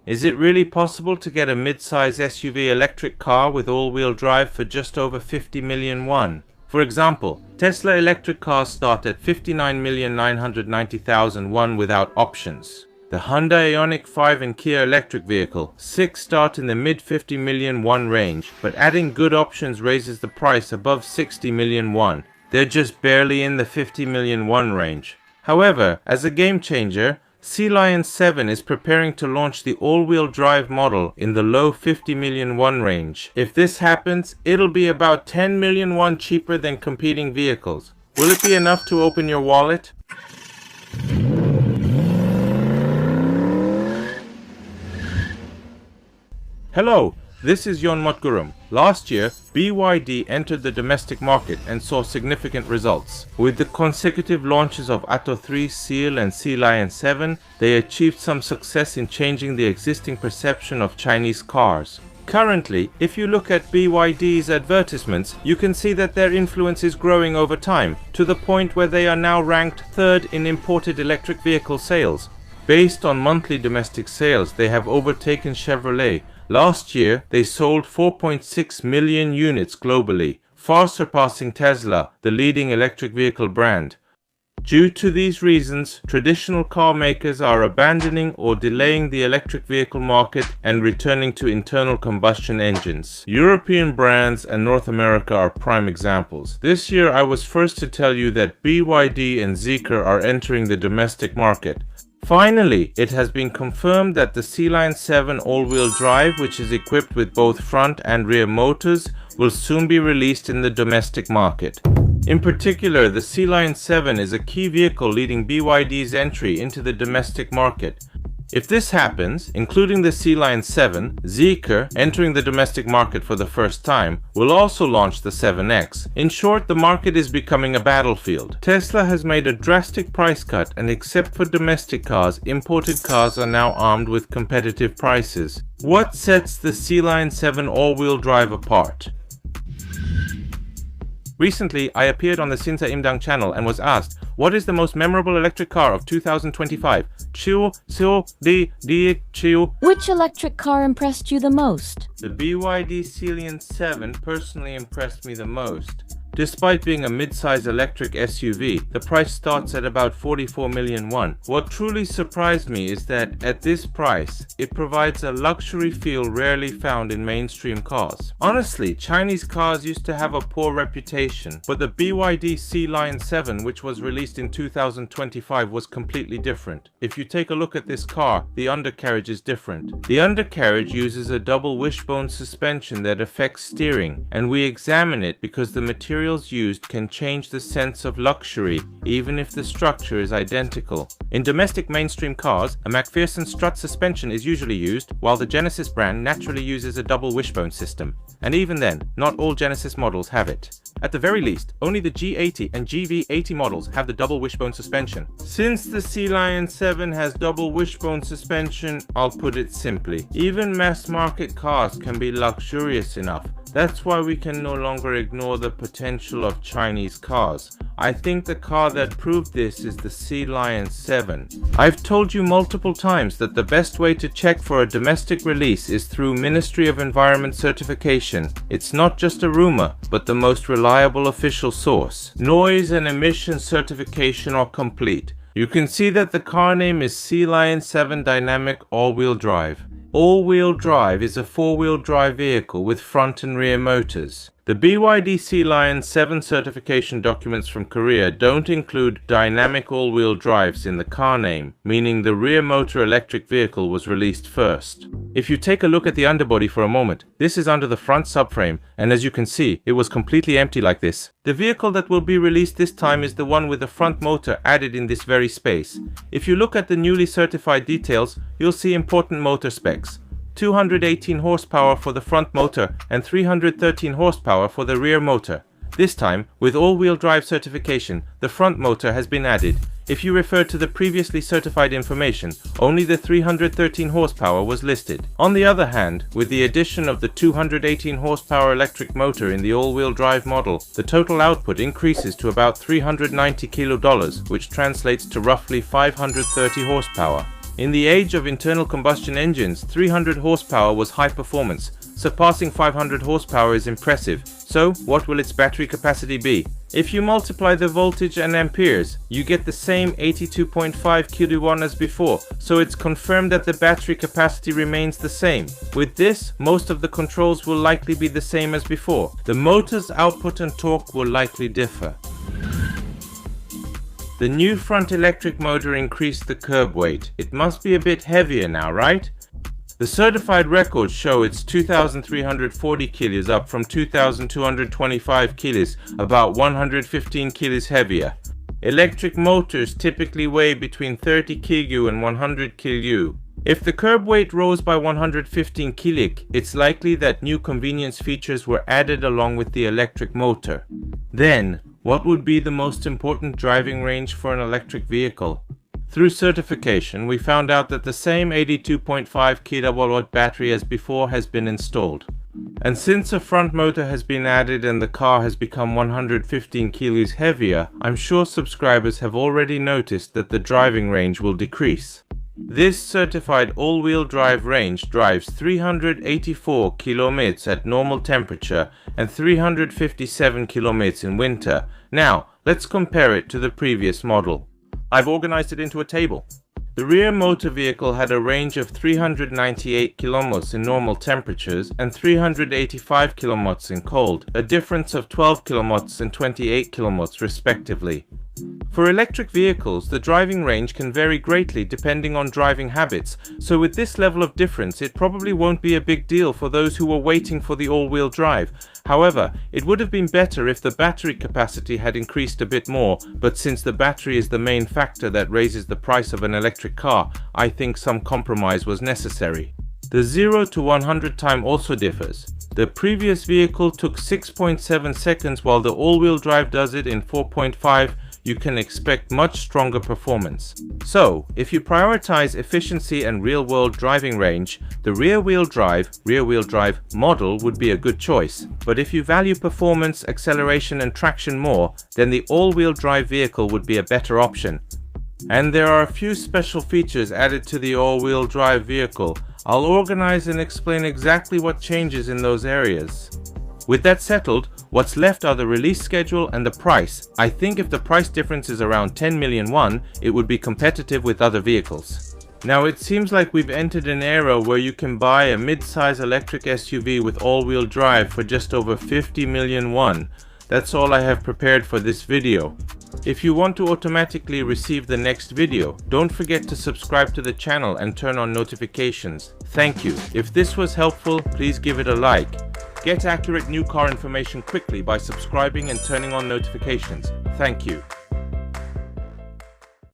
Is it really possible to get a mid-size SUV electric car with all-wheel drive for just over 50 million won? For example, Tesla electric cars start at 59,990,000 won without options. The Hyundai IONIQ 5 and Kia electric vehicle 6 start in the mid 50 million won range, but adding good options raises the price above 60 million won. They're just barely in the 50 million won range. However, as a game changer, Sea Lion 7 is preparing to launch the all-wheel drive model in the low 50 million won range. If this happens, it'll be about 10 million won cheaper than competing vehicles. Will it be enough to open your wallet? Hello, this is Yon Motgurum. Last year, BYD entered the domestic market and saw significant results. With the consecutive launches of Atto 3, Seal and Sea Lion 7, they achieved some success in changing the existing perception of Chinese cars. Currently, if you look at BYD's advertisements, you can see that their influence is growing over time, to the point where they are now ranked third in imported electric vehicle sales. Based on monthly domestic sales, they have overtaken Chevrolet. Last year, they sold 4.6 million units globally, far surpassing Tesla, the leading electric vehicle brand. Due to these reasons, traditional car makers are abandoning or delaying the electric vehicle market and returning to internal combustion engines. European brands and North America are prime examples. This year, I was first to tell you that BYD and Zeekr are entering the domestic market. Finally, it has been confirmed that the Sea Lion 7 all-wheel drive, which is equipped with both front and rear motors, will soon be released in the domestic market. In particular, the Sea Lion 7 is a key vehicle leading BYD's entry into the domestic market. If this happens, including the Sea Lion 7, Zeekr, entering the domestic market for the first time, will also launch the 7X. In short, the market is becoming a battlefield. Tesla has made a drastic price cut, and except for domestic cars, imported cars are now armed with competitive prices. What sets the Sea Lion 7 all-wheel drive apart? Recently, I appeared on the Sinsa Imdang channel and was asked, what is the most memorable electric car of 2025? Which electric car impressed you the most? The BYD Sea Lion 7 personally impressed me the most. Despite being a mid-size electric SUV, the price starts at about 44 million won. What truly surprised me is that at this price, it provides a luxury feel rarely found in mainstream cars. Honestly, Chinese cars used to have a poor reputation, but the BYD Sea Lion 7, which was released in 2025, was completely different. If you take a look at this car, the undercarriage is different. The undercarriage uses a double wishbone suspension that affects steering, and we examine it because the material used can change the sense of luxury even if the structure is identical. In domestic mainstream cars, a McPherson strut suspension is usually used, while the Genesis brand naturally uses a double wishbone system. And even then, not all Genesis models have it. At the very least, only the G80 and GV80 models have the double wishbone suspension. Since the Sea Lion 7 has double wishbone suspension, I'll put it simply. Even mass market cars can be luxurious enough. That's why we can no longer ignore the potential of Chinese cars. I think the car that proved this is the Sea Lion 7. I've told you multiple times that the best way to check for a domestic release is through Ministry of Environment certification. It's not just a rumor, but the most reliable official source. Noise and emission certification are complete. You can see that the car name is Sea Lion 7 Dynamic All-Wheel Drive. All-wheel drive is a four-wheel drive vehicle with front and rear motors. The BYD Sea Lion 7 certification documents from Korea don't include dynamic all-wheel drives in the car name, meaning the rear motor electric vehicle was released first. If you take a look at the underbody for a moment, this is under the front subframe, and as you can see, it was completely empty like this. The vehicle that will be released this time is the one with the front motor added in this very space. If you look at the newly certified details, you'll see important motor specs. 218 horsepower for the front motor and 313 horsepower for the rear motor. This time, with all-wheel drive certification, the front motor has been added. If you refer to the previously certified information, only the 313 horsepower was listed. On the other hand, with the addition of the 218 horsepower electric motor in the all-wheel drive model, the total output increases to about $390 kg, which translates to roughly 530 horsepower. In the age of internal combustion engines, 300 horsepower was high performance. Surpassing 500 horsepower is impressive. So, what will its battery capacity be? If you multiply the voltage and amperes, you get the same 82.5 kW as before, so it's confirmed that the battery capacity remains the same. With this, most of the controls will likely be the same as before. The motor's output and torque will likely differ. The new front electric motor increased the curb weight. It must be a bit heavier now, right? The certified records show it's 2,340 kilos up from 2,225 kilos, about 115 kilos heavier. Electric motors typically weigh between 30 kg and 100 kg. If the curb weight rose by 115 kg, it's likely that new convenience features were added along with the electric motor. Then, what would be the most important driving range for an electric vehicle? Through certification, we found out that the same 82.5 kW battery as before has been installed. And since a front motor has been added and the car has become 115 kilos heavier, I'm sure subscribers have already noticed that the driving range will decrease. This certified all-wheel drive range drives 384 km at normal temperature and 357 km in winter. Now, let's compare it to the previous model. I've organized it into a table. The rear motor vehicle had a range of 398 km in normal temperatures and 385 km in cold, a difference of 12 km and 28 km respectively. For electric vehicles, the driving range can vary greatly depending on driving habits, so with this level of difference it probably won't be a big deal for those who were waiting for the all-wheel drive. However, it would have been better if the battery capacity had increased a bit more, but since the battery is the main factor that raises the price of an electric car, I think some compromise was necessary. The 0 to 100 time also differs. The previous vehicle took 6.7 seconds while the all-wheel drive does it in 4.5. You can expect much stronger performance. So, if you prioritize efficiency and real-world driving range, the rear-wheel drive model would be a good choice. But if you value performance, acceleration and traction more, then the all-wheel drive vehicle would be a better option. And there are a few special features added to the all-wheel drive vehicle. I'll organize and explain exactly what changes in those areas. With that settled, what's left are the release schedule and the price. I think if the price difference is around 10 million won, it would be competitive with other vehicles. Now it seems like we've entered an era where you can buy a mid-size electric SUV with all-wheel drive for just over 50 million won. That's all I have prepared for this video. If you want to automatically receive the next video, don't forget to subscribe to the channel and turn on notifications. Thank you. If this was helpful, please give it a like. Get accurate new car information quickly by subscribing and turning on notifications. Thank you.